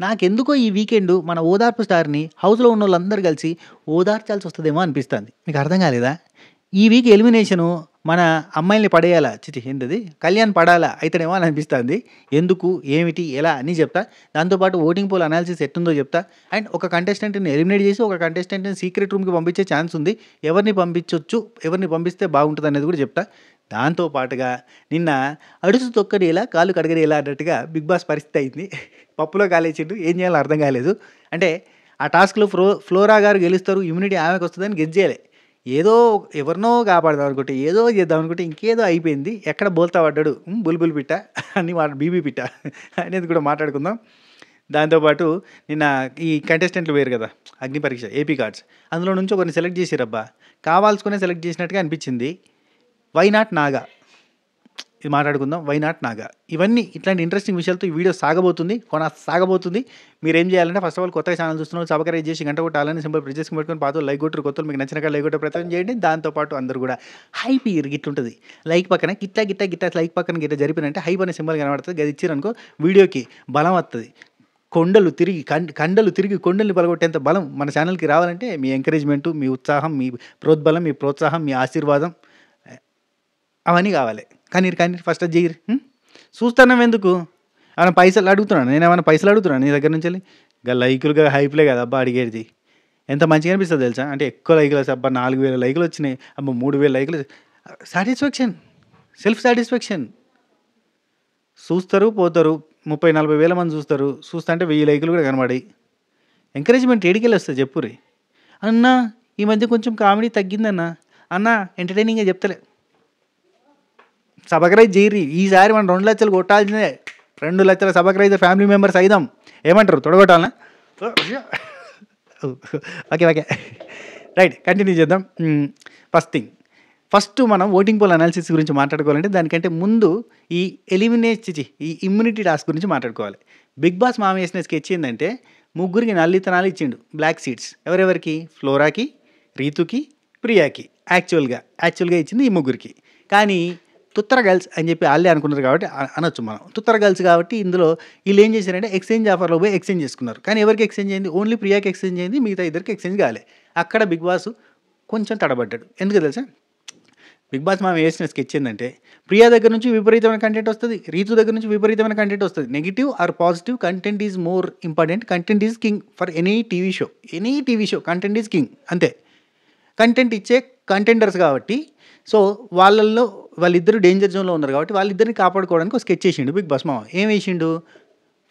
నాకెందుకో ఈ వీకెండు మన ఓదార్పు స్టార్‌ని హౌస్‌లో ఉన్నోళ్ళందరూ కలిసి ఓదార్చాల్సొస్తదేమో అనిపిస్తాంది. మీకు అర్థం కాలేదా? ఈ వీక్ ఎలిమినేషను మన అమ్మాయిల్ని పడేయాలా ఛీ! ఏందది కళ్యాణ్ పడాలా అయితడేమో అని అనిపిస్తాంది. ఎందుకు? ఏమిటి? ఎలా? అన్నీ చెప్తా. దాంతో పాటు ఓటింగ్ పోల్ అనాలిసిస్ ఎట్టుందో చెప్తా. అండ్ ఒక కంటెస్టెంట్‌ని ఎలిమినేట్ చేసి, ఒక కంటెస్టెంట్‌ని సీక్రెట్ రూమ్‌కి పంపించే ఛాన్స్ ఉంది. ఎవరిని పంపించొచ్చు? ఎవరిని పంపిస్తే బాగుంటదనేది కూడా చెప్తా. దాంతో పాటుగా నిన్న అడుసు తొక్కడేలా, కాళ్ళు కడగడేలా అన్నట్టుగా 'బిగ్ బాస్' పరిస్థితి అయింది. పప్పులో కాలేసిండు. ఏం చేయాలో అర్థం కాలేదు. అంటే ఆ టాస్క్‌లో ఫ్లోరా గారు గెలుస్తారు. ఇమ్యూనిటీ ఆమెకొస్తదని గెస్ చేయలే. ఏదో ఎవరినో కాపాడదాం అనుకుంటే, ఏదో చేద్దాం అనుకుంటే ఇంకేదో అయిపోయింది. ఎక్కడ బోల్తా పడ్డాడు. బుల్బుల్ పిట్ట అని బీబీ పిట్ట అనేది కూడా మాట్లాడుకుందాం. దాంతో పాటు నిన్న ఈ కంటెస్టెంట్లు వేరు కదా! అగ్ని పరీక్ష ఏపీ కార్డ్స్. అందులో నుంచి ఒకరిని సెలెక్ట్ చేసిర్రబ్బా! కావాల్సుకునే సెలెక్ట్ చేసినట్టుగా అనిపించింది. Why not Naga? ఇది మాట్లాడుకుందాం. Why not Naga? ఇవన్నీ ఇట్లాంటి ఇంట్రెస్టింగ్ విషయాలతో ఈ వీడియో సాగబోతుంది. మీరేం చేయాలంటే ఫస్ట్ ఆఫ్ ఆల్ కొత్తగా ఛానల్ చూస్తున్నారు సబ్స్క్రైబ్ చేసి గంట కొట్టాలని సింపుల్ ప్రెస్ చేసుకొని పెట్టుకొని పాతోళ్ళు లైక్ కొట్టరు, కొత్తోళ్ళు మీకు నచ్చిన కాడ లైక్ కొట్టే ప్రయత్నం చేయండి. దాంతో పాటు అందరూ కూడా హైప్ ఇయ్యరు గిట్లుంటది. లైక్ పక్కన గిట్ట లైక్ పక్కన గిట్ట జరిపినంటే హైప్ అనే సింబల్ కనబడుతది. గది ఇచ్చిరనుకో వీడియోకి బలం వత్తది. కండలు తిరిగి కొండల్ని పలగొట్టేంత బలం మన ఛానల్‌కి రావాలంటే మీ ఎంకరేజ్‌మెంటు, మీ ఉత్సాహం, మీ ప్రోద్బలం, మీ ప్రోత్సాహం, మీ ఆశీర్వాదం అవన్నీ కావాలి. కానీ ఫస్ట్ అది చెయ్యిరి. చూస్తున్నావెందుకు? ఏమన్నా పైసలు అడుగుతున్నానా? నేనేమన్నా పైసలు అడుగుతున్నానా నీ దగ్గర నుంచెల్లి? లైకులుగా హైప్‌లే కదబ్బా అడిగేది. ఎంత మంచిగా అనిపిస్తదో తెలుసా? అంటే ఎక్కువ లైకులు వస్తాయి. అబ్బా 4000 లైకులు వచ్చినాయి. అబ్బా 3000 లైకులు సాటిస్ఫాక్షన్. Self satisfaction. చూస్తారు, పోతారు. 30, 40 వేల మంది చూస్తారు. చూస్తంటే 1000 లైకులు కూడా కనబడయి. ఎంకరేజ్‌మెంట్ ఏడికెళ్ళొస్తది చెప్పుర్రి. అన్నా ఈ మధ్య కొంచెం కామెడీ తగ్గిందన్నా. అన్నా ఎంటర్‌టైనింగ్‌గా చెప్తలే. సబ్‌స్క్రైబ్ జెయ్యిర్రి. ఈసారి మనం 2 లక్షలు కొట్టాల్సిందే. 2 లక్షల సబ్‌స్క్రైబర్ ఫ్యామిలీ మెంబర్స్ అయిదాం. ఏమంటారు? తొడగొట్టాలనా? ఓకే. రైట్ కంటిన్యూ చేద్దాం. ఫస్ట్ మనం ఓటింగ్ పోల్ అనాలిసిస్ గురించి మాట్లాడుకోవాలంటే దానికంటే ముందు ఈ ఈ ఇమ్యూనిటీ టాస్క్ గురించి మాట్లాడుకోవాలి. బిగ్ బాస్ మామ వేసిన స్కెచ్ ఏంటంటే ముగ్గురికి నల్లితనాలు ఇచ్చిండు. బ్లాక్ సీట్స్ ఎవరెవరికి? ఫ్లోరాకి, రీతుకి, ప్రియాకి. యాక్చువల్గా ఇచ్చింది ఈ ముగ్గురికి. కానీ తుత్తర గర్ల్స్ అని చెప్పి వాళ్ళే అనుకున్నారు కాబట్టి అనొచ్చు మనం. తుత్తర గర్ల్స్ కాబట్టి ఇందులో వీళ్ళు ఏం చేశారంటే ఎక్స్చేంజ్ ఆఫర్లో పోయి ఎక్స్చేంజ్ చేసుకున్నారు. కానీ ఎవరికి ఎక్స్చేంజ్ అయింది? ఓన్లీ ప్రియాకి ఎక్స్చేంజ్ అయింది. మిగతా ఇద్దరికి ఎక్స్చేంజ్ కాలే. అక్కడ బిగ్ బాస్ కొంచెం తడబడ్డాడు. ఎందుకు తెలుసా? బిగ్ బాస్ మనం వేసిన స్కెచ్ ఏంటంటే ప్రియా దగ్గర నుంచి విపరీతమైన కంటెంట్ వస్తుంది, రీతు దగ్గర నుంచి విపరీతమైన కంటెంట్ వస్తుంది. Negative or positive content is more important. Content is king for any TV show content is king అంతే. కంటెంట్ ఇచ్చే కంటెండర్స్ కాబట్టి సో వాళ్ళిద్దరు డేంజర్ జోన్లో ఉన్నారు కాబట్టి వాళ్ళిద్దరిని కాపాడుకోవడానికి ఒక స్కెచ్ వేసిండు బిగ్ బాస్ మామ. ఏం వేసిండు?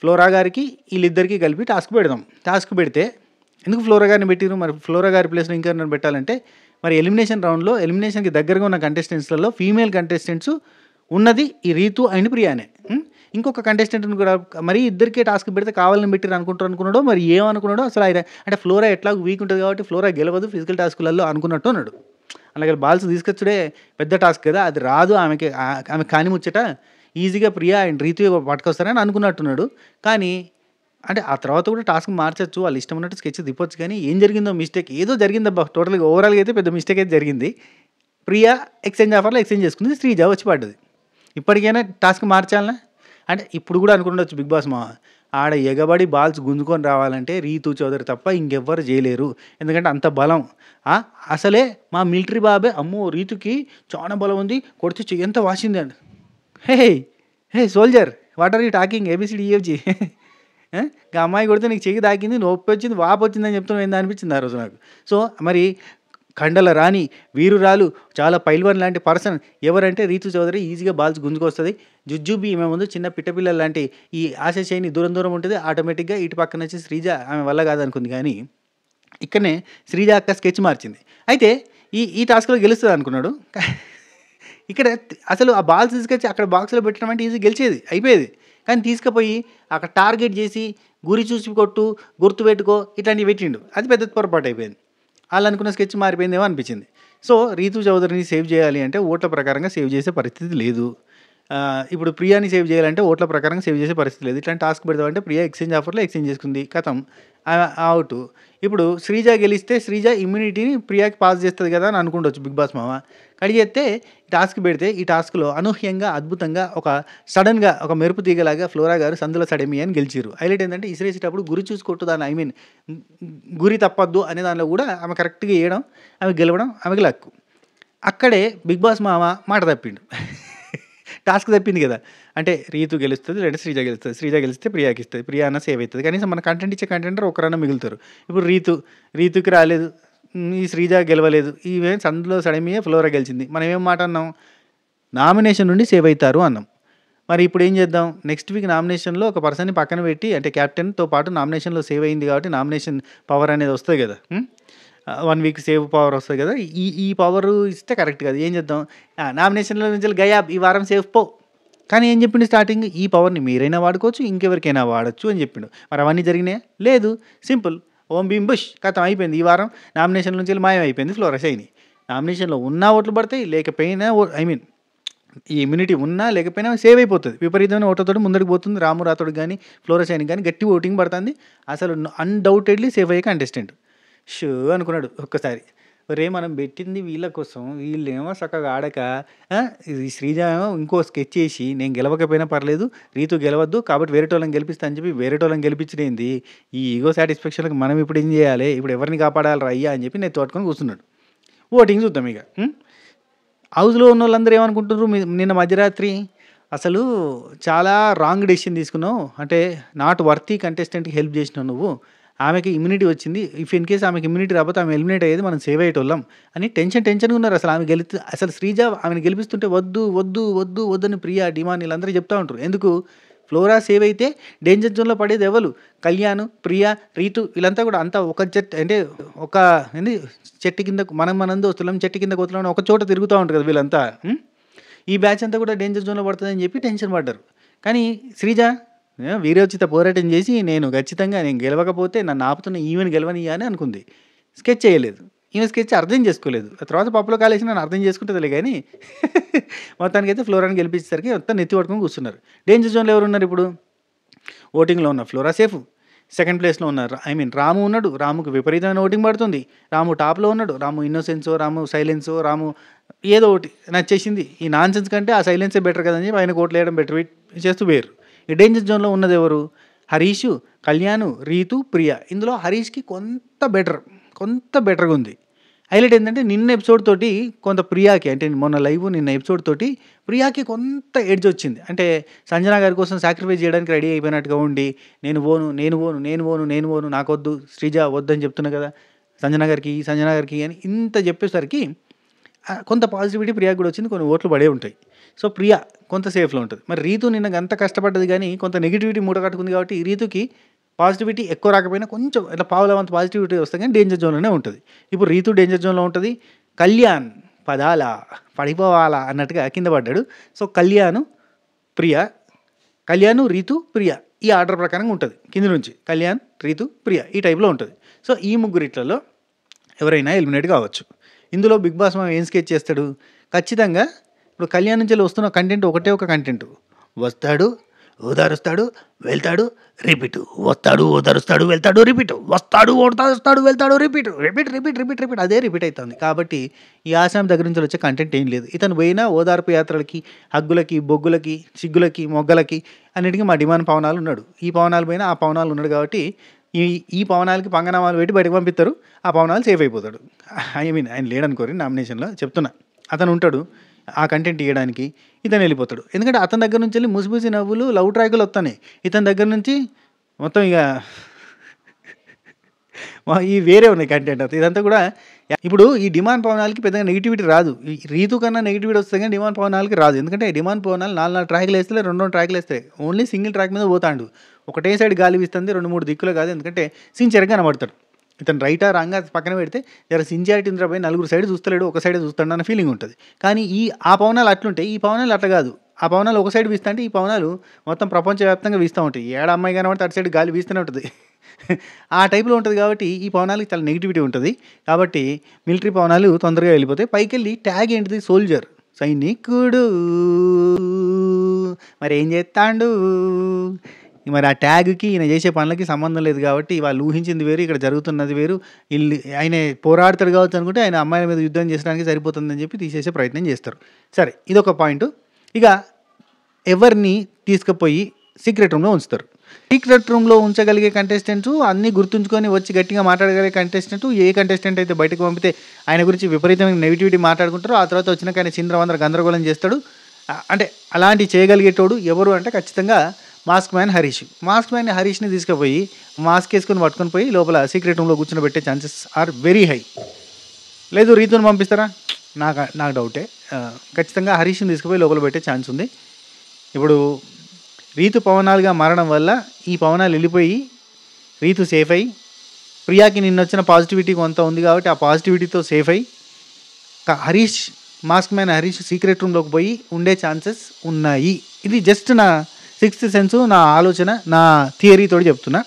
ఫ్లోరా గారికి వీళ్ళిద్దరికీ కలిపి టాస్క్ పెడదాం. టాస్క్ పెడితే ఎందుకు ఫ్లోరా గారిని పెట్టిరు? మరి ఫ్లోరా గారి ప్లేస్లో ఇంకెవరిని పెట్టాలంటే మరి ఎలిమినేషన్ రౌండ్లో ఎలిమినేషన్కి దగ్గరగా ఉన్న కంటెస్టెంట్స్లలో ఫీమేల్ కంటెస్టెంట్స్ ఉన్నది ఈ రీతు అండ్ ప్రియానే. ఇంకొక కంటెస్టెంట్ని కూడా మరి ఇద్దరికే టాస్క్ పెడితే కావాలని పెట్టిరు అనుకున్నాడో మరి ఏమనుకున్నాడో అసలు ఆయన. అంటే ఫ్లోరా ఎట్లాగో వీక్ ఉంటుంది కాబట్టి ఫ్లోరా గెలవదు ఫిజికల్ టాస్కులలో అనుకున్నట్టు ఉన్నాడు. అలాగే బాల్స్ తీసుకొచ్చుడే పెద్ద టాస్క్ కదా, అది రాదు ఆమె కాని ముచ్చట ఈజీగా ప్రియా అండ్ రీతు పట్టుకొస్తారని అనుకున్నట్టున్నాడు. కానీ అంటే ఆ తర్వాత కూడా టాస్క్ మార్చచ్చు, వాళ్ళు ఇష్టం ఉన్నట్టు స్కెచ్ తిప్పొచ్చు. కానీ ఏం జరిగిందో మిస్టేక్ ఏదో జరిగిందబ్బా. టోటల్గా ఓవరాల్గా అయితే పెద్ద మిస్టేక్ అయితే జరిగింది. ప్రియా ఎక్స్చేంజ్ ఆఫర్లో ఎక్స్చేంజ్ చేసుకుంది, శ్రీజ వచ్చి పడ్డది. ఇప్పటికైనా టాస్క్ మార్చాలనా? అంటే ఇప్పుడు కూడా అనుకుండొచ్చు బిగ్ బాస్ మా ఆడ ఎగబడి బాల్స్ గుంజుకొని రావాలంటే రీతు చౌదరి తప్ప ఇంకెవ్వరు చేయలేరు. ఎందుకంటే అంత బలం. అసలే మా మిలిటరీ బాబే అమ్మో రీతుకి చాలా బలం ఉంది, కొడితే ఎంత వాసింది అండి. హే soldier what are you talking ABCDEFG? ఇంకా అమ్మాయి కొడితే నీకు చెయ్యి తాకింది, నొప్పి వచ్చింది, వాపు వచ్చిందని చెప్తున్నావు ఏందా అనిపించింది ఆ రోజు నాకు. సో మరి కండల రాణి వీరురాలు చాలా పైల్వాన్ లాంటి పర్సన్ ఎవరంటే రీతు చౌదరి. ఈజీగా బాల్స్ గుంజుకొస్తుంది. జుజ్జుబి ఈమె ముందు చిన్న పిట్టపిల్లల లాంటి ఈ ఆశశైని దూరం ఉంటుంది. ఆటోమేటిక్గా ఇటు పక్కన వచ్చి శ్రీజ ఆమె వల్ల కాదనుకుంది. కానీ ఇక్కడనే శ్రీజ అక్క స్కెచ్ మార్చింది. అయితే ఈ టాస్క్లో గెలుస్తుంది అనుకున్నాడు. ఇక్కడ అసలు ఆ బాల్స్ తీసుకొచ్చి అక్కడ బాక్స్లో పెట్టడం అంటే ఈజీ గెలిచేది అయిపోయేది. కానీ తీసుకుపోయి అక్కడ టార్గెట్ చేసి గురి చూసి కొట్టు, గుర్తుపెట్టుకో ఇట్లాంటివి పెట్టిండు. అది పెద్ద పొరపాటు అయిపోయింది. వాళ్ళు అనుకున్న స్కెచ్ మారిపోయిందేమో అనిపించింది. సో రీతు చౌదరిని సేవ్ చేయాలి అంటే ఓట్ల ప్రకారంగా సేవ్ చేసే పరిస్థితి లేదు. ఇప్పుడు ప్రియాని సేవ్ చేయాలంటే ఓట్ల ప్రకారం సేవ్ చేసే పరిస్థితి లేదు. ఇట్లాంటి టాస్క్ పెడదామంటే ప్రియా ఎక్స్చేంజ్ ఆఫర్లో ఎక్స్చేంజ్ చేసుకుంది, కథం అవుట్. ఇప్పుడు శ్రీజ గెలిస్తే శ్రీజ ఇమ్యూనిటీని ప్రియాకి పాస్ చేస్తుంది కదా అని అనుకుంటవచ్చు బిగ్ బాస్ మామ. కడిగేస్తే టాస్క్ పెడితే ఈ టాస్క్లో అనూహ్యంగా అద్భుతంగా సడన్గా ఒక మెరుపు తీగలాగా ఫ్లోరా గారు సందులో సడమి అని గెలిచారు. హైలైట్ ఏంటంటే ఇసిరేసేటప్పుడు గురి చూసి కొట్టు దాన్ని గురి తప్పద్దు అనే దానిలో కూడా ఆమె కరెక్ట్గా వేయడం, ఆమె గెలవడం ఆమెకి లక్కు. అక్కడే బిగ్ బాస్ మామ మాట తప్పిండు. టాస్క్ తప్పింది కదా. అంటే రీతు గెలుస్తుంది లేదా శ్రీజ గెలుస్తుంది, శ్రీజ గెలిస్తే ప్రియాకి ఇస్తుంది, ప్రియా అన్న సేవ్ అవుతుంది. కనీసం మన కంటెంట్ ఇచ్చే కంటెంటర్ ఒకరన్నా మిగులుతారు. ఇప్పుడు రీతుకి రాలేదు, ఈ శ్రీజ గెలవలేదు, ఈవే సందులో సడమియే ఫ్లోరా గెలిచింది. మనం ఏం మాట అన్నాం, నామినేషన్ నుండి సేవ్ అవుతారు అన్నాం. మరి ఇప్పుడు ఏం చేద్దాం, నెక్స్ట్ వీక్ నామినేషన్లో ఒక పర్సన్ని పక్కన పెట్టి, అంటే క్యాప్టెన్తో పాటు నామినేషన్లో సేవ్ అయింది కాబట్టి నామినేషన్ పవర్ అనేది వస్తుంది కదా, 1 వీక్ సేవ్ పవర్ వస్తుంది కదా, ఈ పవర్ ఇస్తే కరెక్ట్ కదా. ఏం చేద్దాం, నామినేషన్లో నుంచి గయాబ్ ఈ వారం సేవ్ పో. కానీ ఏం చెప్పిండు స్టార్టింగ్, ఈ పవర్ని మీరైనా వాడుకోవచ్చు, ఇంకెవరికైనా వాడచ్చు అని చెప్పిండు. మరి అవన్నీ జరిగినాయా? లేదు. సింపుల్, ఓం భీమ్ బుష్ కథం అయిపోయింది. ఈ వారం నామినేషన్ నుంచి మాయం అయిపోయింది ఫ్లోరా షైని. నామినేషన్లో ఉన్నా ఓట్లు పడతాయి, లేకపోయినా ఈ ఇమ్యూనిటీ ఉన్నా లేకపోయినా సేవ్ అయిపోతుంది. విపరీతమైన ఓట్లతో ముందడికి పోతుంది. రాము రాతోడు కానీ ఫ్లోరా షైని కానీ గట్టి ఓటింగ్ పడుతుంది. అసలు అన్డౌటెడ్లీ సేవ్ అయ్యే కంటెస్టెంట్. షూ అనుకున్నాడు ఒక్కసారి, రే మనం పెట్టింది వీళ్ళ కోసం, వీళ్ళేమో చక్కగా ఆడక ఈ శ్రీజ ఏమో ఇంకో స్కెచ్ చేసి నేను గెలవకపోయినా పర్లేదు, రీతు గెలవద్దు కాబట్టి వేరేటోళ్ళని గెలిపిస్తా అని చెప్పి వేరేటోళ్ళని గెలిపించింది. ఈ ఈగో సాటిస్ఫాక్షన్కి మనం ఇప్పుడు ఏం చేయాలి, ఇప్పుడు ఎవరిని కాపాడాలి అయ్యా అని చెప్పి నేను తోడుకొని కూర్చున్నాడు. ఓటింగ్ చూద్దాం. ఇక హౌస్లో ఉన్న వాళ్ళందరూ ఏమనుకుంటున్నారు, నిన్న మధ్యరాత్రి అసలు చాలా రాంగ్ డెసిషన్ తీసుకున్నావు, అంటే నాట్ వర్తీ కంటెస్టెంట్కి హెల్ప్ చేసినావు నువ్వు, ఆమెకి ఇమ్యూనిటీ వచ్చింది, ఇఫ్ ఇన్ కేస్ ఆమెకి ఇమ్యూనిటీ రాకపోతే ఆమె ఎలిమినేట్ అయ్యేది, మనం సేవ్ అయ్యేటోళ్ళం అని టెన్షన్గా ఉన్నారు. అసలు ఆమె అసలు శ్రీజ ఆమెను గెలిపిస్తుంటే వద్దు వద్దు వద్దు వద్దని ప్రియా డిమాండ్ వీళ్ళందరూ చెప్తూ ఉంటారు. ఎందుకు, ఫ్లోరా సేవ్ అయితే డేంజర్ జోన్లో పడేది ఎవరు, కళ్యాణ్, ప్రియా, రీతు వీళ్ళంతా కూడా అంతా ఒక అంటే ఒక చెట్టు కింద మనందో వస్తున్నాం, చెట్టు కింద కోతున్నాం, ఒక చోట తిరుగుతూ ఉంటారు కదా వీళ్ళంతా. ఈ బ్యాచ్ అంతా కూడా డేంజర్ జోన్లో పడుతుందని చెప్పి టెన్షన్ పడ్డారు. కానీ శ్రీజ వీరోచిత పోరాటం చేసి నేను గెలవకపోతే నన్ను ఆపుతున్న ఈమెను గెలవనియా అని అనుకుంది. స్కెచ్ చేయలేదు, ఈమె స్కెచ్ అర్థం చేసుకోలేదు. ఆ తర్వాత పప్పులో కాలేసి నన్ను అర్థం చేసుకుంటుందిలే. కానీ మొత్తానికైతే ఫ్లోరాని గెలిపించేసరికి మొత్తం నెత్తి పట్టుకొని కూర్చున్నారు. డేంజర్ జోన్లో ఎవరు ఉన్నారు ఇప్పుడు, ఓటింగ్లో ఉన్న ఫ్లోరా సేఫ్, సెకండ్ ప్లేస్లో ఉన్నారు రాము ఉన్నాడు. రాముకు విపరీతమైన ఓటింగ్ పడుతుంది. రాము టాప్లో ఉన్నాడు. రాము ఇన్నోసెన్సో, రాము సైలెన్సో, రాము ఏదో ఒకటి నచ్చేసింది. ఈ నాన్ సెన్స్ కంటే ఆ సైలెన్సే బెటర్ కదని చెప్పి ఆయన ఓట్లు వేయడం బెటర్ చేస్తూ వేరు. ఈ డేంజర్ జోన్లో ఉన్నది ఎవరు, హరీష్, కళ్యాణ్, రీతు, ప్రియా. ఇందులో హరీష్కి కొంత బెటర్గా ఉంది. హైలైట్ ఏంటంటే నిన్న ఎపిసోడ్ తోటి కొంత ప్రియాకి, అంటే నిన్న ఎపిసోడ్ తోటి ప్రియాకి కొంత ఎడ్జ్ వచ్చింది. అంటే సంజన గారి కోసం సాక్రిఫైస్ చేయడానికి రెడీ అయిపోయినట్టుగా ఉండి నేను పోను నాకొద్దు, శ్రీజ వద్దని చెప్తున్నా కదా సంజన గారికి అని ఇంత చెప్పేసరికి కొంత పాజిటివిటీ ప్రియాకి కూడా వచ్చింది, కొన్ని ఓట్లు పడే ఉంటాయి. సో ప్రియా కొంత సేఫ్లో ఉంటుంది. మరి రీతు నిన్న అంత కష్టపడ్డది కానీ కొంత నెగిటివిటీ మూట కట్టుకుంది కాబట్టి రీతుకి పాజిటివిటీ ఎక్కువ రాకపోయినా కొంచెం ఇట్లా పావులవంత పాజిటివిటీ వస్తుంది, కానీ డేంజర్ జోన్లోనే ఉంటుంది. ఇప్పుడు రీతు డేంజర్ జోన్లో ఉంటుంది. కళ్యాణ్ పడిపోవాలా అన్నట్టుగా కింద పడ్డాడు. సో కళ్యాణ్, రీతు, ప్రియా ఈ ఆర్డర్ ప్రకారంగా ఉంటుంది. కింద నుంచి కళ్యాణ్, రీతు, ప్రియా ఈ టైప్లో ఉంటుంది. సో ఈ ముగ్గురిట్లలో ఎవరైనా ఎలిమినేట్ కావచ్చు. ఇందులో బిగ్ బాస్ మనం ఏం స్కెచ్ చేస్తాడు, ఖచ్చితంగా ఇప్పుడు కళ్యాణ్ నుంచి వస్తున్న కంటెంట్ ఒకటే ఒక కంటెంట్, వస్తాడు ఓదారుస్తాడు వెళ్తాడు రిపీట్, వస్తాడు ఓదారుస్తాడు వెళ్తాడు రిపీట్, వస్తాడు ఓదారుస్తాడు వెళ్తాడు రిపీట్ అదే రిపీట్ అవుతుంది. కాబట్టి ఈ ఆసాం దగ్గర నుంచి వచ్చే కంటెంట్ ఏం లేదు. ఇతను పోయినా ఓదార్పు యాత్రలకి, హగ్గులకి, బొగ్గులకి, సిగ్గులకి, మొగ్గలకి అన్నిటికీ మా డిమాండ్ పవనాలు ఉన్నాడు. ఈ పవనాలు పోయినా ఆ పవనాలు ఉన్నాడు కాబట్టి ఈ పవనాలకి పంగనామాలు పెట్టి బయటకు పంపిస్తారు. ఆ పవనాలు సేఫ్ అయిపోతాడు. ఆయన లేడనుకోరి నామినేషన్లో చెప్తున్నా, అతను ఉంటాడు ఆ కంటెంట్ ఇవ్వడానికి, ఇతను వెళ్ళిపోతాడు. ఎందుకంటే అతని దగ్గర నుంచి వెళ్ళి ముసిముసి నవ్వులు, లవ్ ట్రాకులు వస్తాయి. ఇతని దగ్గర నుంచి మొత్తం ఇక ఈ వేరే ఉన్నాయి కంటెంట్. ఇదంతా కూడా ఇప్పుడు ఈ డిమాండ్ పవనాలకి పెద్దగా నెగిటివిటీ రాదు. ఈ రీతు కన్నా నెగిటివిటీ వస్తుంది కానీ డిమాండ్ పవనాలకి రాదు. ఎందుకంటే డిమాండ్ పవనాలు 4 ట్రాకులు వేస్తే 2 ట్రాకులు వేస్తాయి. ఓన్లీ సింగిల్ ట్రాక్ మీద పోతాడు. ఒకటే సైడ్ గాలి వీస్తుంది, 2-3 దిక్కులు కాదు. ఎందుకంటే సిన్సియర్గా కనబడతాడు. ఇతను రైటా రాంగా పక్కన పెడితే జర సిన్సియారిటీ పోయి 4 సైడ్ చూస్తలేడు, ఒక సైడే చూస్తాడు అన్న ఫీలింగ్ ఉంటుంది. కానీ ఆ పవనాలు అట్లుంటాయి, ఈ పవనాలు అట్లా కాదు. ఆ పవనాలు ఒక సైడ్ వీస్తా అంటే ఈ పవనాలు మొత్తం ప్రపంచవ్యాప్తంగా వీస్తూ ఉంటాయి. ఏడ అమ్మాయి కనబడితే అటు సైడ్ గాలి వీస్తూనే ఉంటుంది. ఆ టైప్లో ఉంటుంది. కాబట్టి ఈ పవనాలకి చాలా నెగిటివిటీ ఉంటుంది. కాబట్టి మిలిటరీ పవనాలు తొందరగా వెళ్ళిపోతాయి. పైకి వెళ్ళి ట్యాగ్ ఏంటిది, సోల్జర్, సైనికుడు మరి ఏం చేస్తాండు, మరి ఆ ట్యాగ్కి ఈయన చేసే పనులకి సంబంధం లేదు కాబట్టి వాళ్ళు ఊహించింది వేరు, ఇక్కడ జరుగుతున్నది వేరు. వీళ్ళు ఆయన పోరాడతాడు కావచ్చు అనుకుంటే ఆయన అమ్మాయిల మీద యుద్ధం చేసడానికి సరిపోతుందని చెప్పి తీసేసే ప్రయత్నం చేస్తారు. సరే, ఇదొక పాయింట్. ఇక ఎవరిని తీసుకుపోయి సీక్రెట్ రూమ్లో ఉంచుతారు. సీక్రెట్ రూమ్లో ఉంచగలిగే కంటెస్టెంట్స్, అన్నీ గుర్తుంచుకొని వచ్చి గట్టిగా మాట్లాడగలిగే కంటెస్టెంట్, ఏ కంటెస్టెంట్ అయితే బయటకు పంపితే ఆయన గురించి విపరీతమైన నెగిటివిటీ మాట్లాడుకుంటారో ఆ తర్వాత వచ్చినాక ఆయన చింద్రవందర గందరగోళం చేస్తాడు. అంటే అలాంటి చేయగలిగేటోడు ఎవరు అంటే ఖచ్చితంగా mask man Harish. Mask man హరీష్ని తీసుకుపోయి మాస్క్ వేసుకొని పట్టుకొని పోయి లోపల సీక్రెట్ రూమ్లో కూర్చొని పెట్టే ఛాన్సెస్ ఆర్ వెరీ హై. లేదు రీతుని పంపిస్తారా, నాకు డౌటే. ఖచ్చితంగా హరీష్ని తీసుకుపోయి లోపల పెట్టే ఛాన్స్ ఉంది. ఇప్పుడు రీతు పవనాలుగా మారడం వల్ల ఈ పవనాలు వెళ్ళిపోయి రీతు సేఫ్ అయ్యి, ప్రియాకి నిన్న వచ్చిన పాజిటివిటీ కొంత ఉంది కాబట్టి ఆ పాజిటివిటీతో సేఫ్ అయ్యి Harish, mask man Harish secret రూమ్లోకి పోయి ఉండే ఛాన్సెస్ ఉన్నాయి. ఇది జస్ట్ నా సిక్స్త్ సెన్స్, నా ఆలోచన, నా థియరీతో చెప్తున్నా.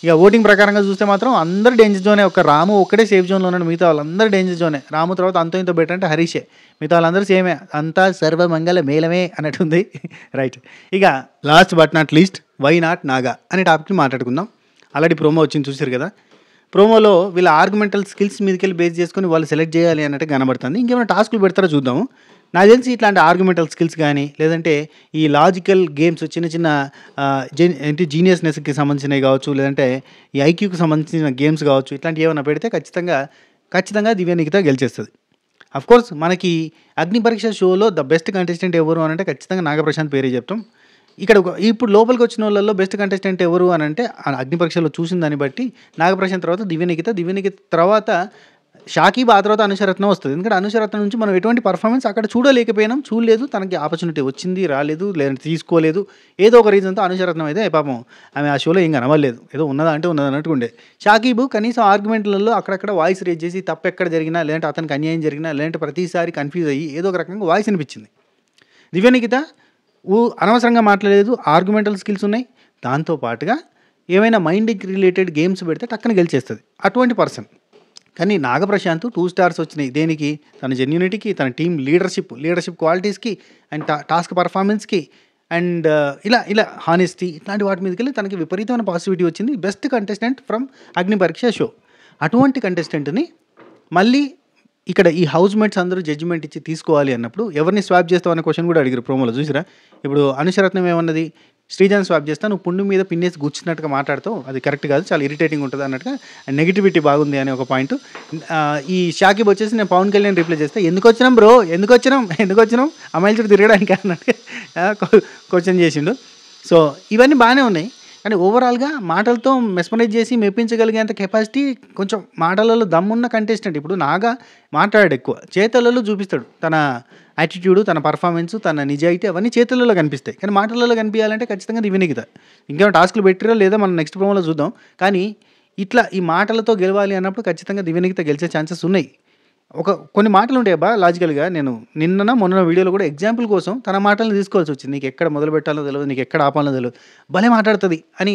ఇక ఓటింగ్ ప్రకారంగా చూస్తే మాత్రం అందరు డేంజర్ జోనే. ఒక రాము ఒక్కడే సేఫ్ జోన్లో ఉన్నాడు, మిగతా వాళ్ళందరూ డేంజర్ జోనే. రాము తర్వాత అంతో ఇంతో బెటర్ అంటే హరీషే, మిగతా వాళ్ళందరూ సేమే. అంతా సర్వమంగళ మేళమే అన్నట్టుంది. రైట్, ఇక last but not least why not Naga అనే టాపిక్ని మాట్లాడుకుందాం. ఆల్రెడీ ప్రోమో వచ్చింది చూసారు కదా. ప్రోమోలో వీళ్ళ ఆర్గ్యుమెంటల్ స్కిల్స్ మీదకెళ్ళి బేస్ చేసుకుని వాళ్ళు సెలెక్ట్ చేయాలి అన్నట్టు కనబడుతుంది. ఇంకేమైనా టాస్కులు పెడతారో చూద్దాము. నాకు తెలిసి ఇట్లాంటి ఆర్గ్యుమెంటల్ స్కిల్స్ కానీ, లేదంటే ఈ లాజికల్ గేమ్స్, చిన్న చిన్న జీనియస్నెస్కి సంబంధించినవి కావచ్చు, లేదంటే ఈ ఐక్యూకి సంబంధించిన గేమ్స్ కావచ్చు, ఇట్లాంటివి ఏమైనా పెడితే ఖచ్చితంగా దివ్య నిఖిత గెలిచేస్తుంది. అఫ్కోర్స్ మనకి అగ్ని పరీక్ష షోలో ద బెస్ట్ కంటెస్టెంట్ ఎవరు అని అంటే ఖచ్చితంగా నాగప్రశాంత్ పేరే చెప్తాం. ఇక్కడ ఇప్పుడు లోపలికి వచ్చిన వాళ్ళల్లో బెస్ట్ కంటెస్టెంట్ ఎవరు అని అంటే అగ్ని పరీక్షలో చూసిన దాన్ని బట్టి నాగప్రశాంత్ తర్వాత దివ్య నిఖిత తర్వాత షాకీబ్, ఆ తర్వాత అనుషరత్నం వస్తుంది. ఎందుకంటే అనుషరత్నం నుంచి మనం ఎటువంటి పర్ఫార్మెన్స్ అక్కడ చూడలేదు. తనకి ఆపర్చునిటీ వచ్చింది, రాలేదు, లేదంటే తీసుకోలేదు, ఏదో ఒక రీజన్తో అనుషరత్నం అయితే పాపం ఆమె ఆ షోలో ఏం కనవలేదు, ఏదో ఉన్నదా అంటే ఉన్నది అన్నట్టు ఉండే. షాకీబ్ కనీసం ఆర్గ్యుమెంట్లలో అక్కడక్కడ వాయిస్ రేజ్ చేసి తప్పు ఎక్కడ జరిగినా, లేదంటే అతనికి అన్యాయం జరిగినా, లేదంటే ప్రతిసారి కన్ఫ్యూజ్ అయ్యి ఏదో ఒక రకంగా వాయిస్ అనిపించింది. దివ్య నిఖిత అనవసరంగా మాట్లాడలేదు, ఆర్గ్యుమెంటల్ స్కిల్స్ ఉన్నాయి, దాంతోపాటుగా ఏమైనా మైండ్కి రిలేటెడ్ గేమ్స్ పెడితే టక్కన గెలిచేస్తుంది అటువంటి పర్సన్. కానీ నాగప్రశాంత్ 2 స్టార్స్ వచ్చినాయి దేనికి? తన జెన్యూనిటీకి, తన టీం లీడర్షిప్ క్వాలిటీస్కి, అండ్ టాస్క్ పర్ఫార్మెన్స్కి, అండ్ ఇలా హానెస్టీ, ఇట్లాంటి వాటి మీదకి వెళ్ళి తనకి విపరీతమైన పాజిటివిటీ వచ్చింది. బెస్ట్ కంటెస్టెంట్ ఫ్రమ్ అగ్ని పరీక్ష షో. అటువంటి కంటెస్టెంట్ని మళ్ళీ ఇక్కడ ఈ హౌస్ మేట్స్ అందరూ జడ్జిమెంట్ ఇచ్చి తీసుకోవాలి అన్నప్పుడు ఎవరిని స్వాప్ చేస్తావు అనే క్వశ్చన్ కూడా అడిగారు ప్రోమోలో, చూసిరా? ఇప్పుడు అనుషరత్నం ఏమన్నది, శ్రీజాన్ స్వాప్ చేస్తా, నువ్వు పుండు మీద పిన్నేసి గుచ్చినట్టుగా మాట్లాడుతావు, అది కరెక్ట్ కాదు, చాలా ఇరిటేటింగ్ ఉంటుంది అన్నట్టుగా, నెగిటివిటీ బాగుంది అనే ఒక పాయింట్. ఈ షాకీబ్ వచ్చేసి నేను పవన్ కళ్యాణ్ రిప్లై చేస్తే ఎందుకు వచ్చినాం బ్రో, ఎందుకు వచ్చినాం అమ్మాయిల చుట్టూ తిరగడానికి అన్నట్టుగా క్వశ్చన్ చేసిండు. సో ఇవన్నీ బాగానే ఉన్నాయి, కానీ ఓవరాల్గా మాటలతో మెస్మరైజ్ చేసి మెప్పించగలిగేంత కెపాసిటీ, కొంచెం మాటలలో దమ్మున్న కంటెస్టెంట్. ఇప్పుడు నాగా మాట్లాడాడు ఎక్కువ, చేతలలో చూపిస్తాడు తన యాటిట్యూడ్, తన పర్ఫార్మెన్స్, తన నిజాయితీ, అవన్నీ చేతులలో కనిపిస్తాయి. కానీ మాటలలో కనిపించాలంటే ఖచ్చితంగా దివ్య నిఖిత. ఇంకేమైనా టాస్క్లు పెట్టిరో లేదా మనం నెక్స్ట్ ప్రోమోలో చూద్దాం. కానీ ఇట్లా ఈ మాటలతో గెలవాలి అన్నప్పుడు ఖచ్చితంగా దివ్య నిఖిత గెలిచే ఛాన్సెస్ ఉన్నాయి. కొన్ని మాటలు ఉంటాయి అబ్బా లాజికల్గా. నేను మొన్న వీడియోలో కూడా ఎగ్జాంపుల్ కోసం తన మాటలను తీసుకోవాల్సి వచ్చింది. నీకు ఎక్కడ మొదలు పెట్టాలో తెలియదు, నీకు ఎక్కడ ఆపాలో తెలియదు, భలే మాట్లాడుతుంది అని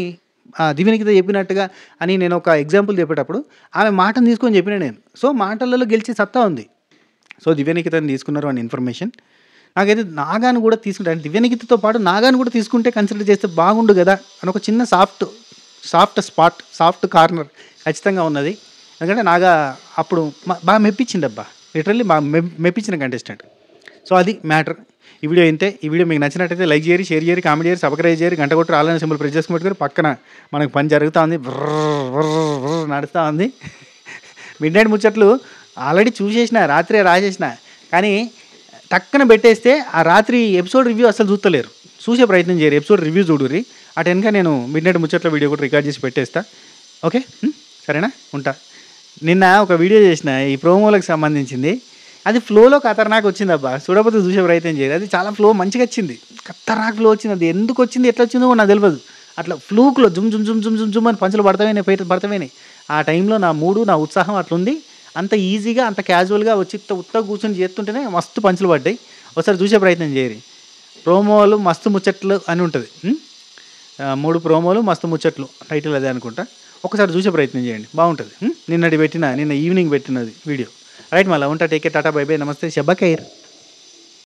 దివ్య నిఖిత చెప్పినట్టుగా అని నేను ఒక ఎగ్జాంపుల్ చెప్పేటప్పుడు ఆమె మాటను తీసుకొని చెప్పిన నేను. సో మాటలలో గెలిచే సత్తా ఉంది. సో దివ్య నిఖితని తీసుకున్నారు అని ఇన్ఫర్మేషన్. నాకైతే నాగాను కూడా తీసుకుంటే, అంటే దివ్య నిఖితతో పాటు నాగాను కూడా తీసుకుంటే కన్సిడర్ చేస్తే బాగుండు కదా అని ఒక చిన్న సాఫ్ట్ కార్నర్ ఖచ్చితంగా ఉన్నది. ఎందుకంటే నాగా అప్పుడు బాగా మెప్పించింది అబ్బా, లిటరల్లీ బాగా మెప్పించిన కంటెస్టెంట్. సో అది మ్యాటర్. ఈ వీడియో ఇంతే. ఈ వీడియో మీకు నచ్చినట్టయితే లైక్ చేయరు, షేర్ చేయరు, కామెంట్ చేయరు, సబ్స్క్రైబ్ చేయరు, గంట కొట్టి ఆన్లైన్ సింబల్ ప్రెస్ చేసుకుని పెట్టుకుని పక్కన మనకు పని జరుగుతూ ఉంది, నడుస్తూ ఉంది. మిడ్ నైట్ ముచ్చట్లు ఆల్రెడీ చూసేసిన, రాత్రే రాసేసిన, కానీ టక్కన పెట్టేస్తే ఆ రాత్రి ఎపిసోడ్ రివ్యూ అసలు చూస్తలేరు, చూసే ప్రయత్నం చేయరు. ఎపిసోడ్ రివ్యూ చూడుర్రి, అటు వెనక నేను మిడ్ నైట్ ముచ్చట్ల వీడియో కూడా రికార్డ్ చేసి పెట్టేస్తా. ఓకే, సరేనా? ఉంటా. నిన్న ఒక వీడియో చేసిన ఈ ప్రోమోలకు సంబంధించింది, అది ఫ్లోలో ఖతర్నాక్ వచ్చింది అబ్బా, చూడకపోతే చూసే ప్రయత్నం చేయరు. అది చాలా ఫ్లో మంచిగా వచ్చింది, ఖతర్నాక్ ఫ్లో వచ్చింది. అది ఎందుకు వచ్చింది, ఎట్లా వచ్చిందో నాకు తెలియదు. అట్లా ఫ్లూక్లో జుమ్ అని పంచులు పడతావేనే. ఆ టైంలో నా మూడు, నా ఉత్సాహం అట్లుంది. అంత ఈజీగా, అంత క్యాజువల్గా వచ్చి ఉత్తగా కూర్చొని చేస్తుంటేనే మస్తు పంచులు పడ్డాయి. ఒకసారి చూసే ప్రయత్నం చేయరు. ప్రోమోలు మస్తు ముచ్చట్లు అని ఉంటుంది, 3 ప్రోమోలు మస్తు ముచ్చట్లు టైటిల్ అదే అనుకుంటా. ఒకసారి చూసే ప్రయత్నం చేయండి, బాగుంటుంది. నిన్న ఈవినింగ్ పెట్టినది వీడియో. రైట్, మళ్ళీ ఉంటా. Take care, Tata, by by, నమస్తే, శబ్బా ఖైర్.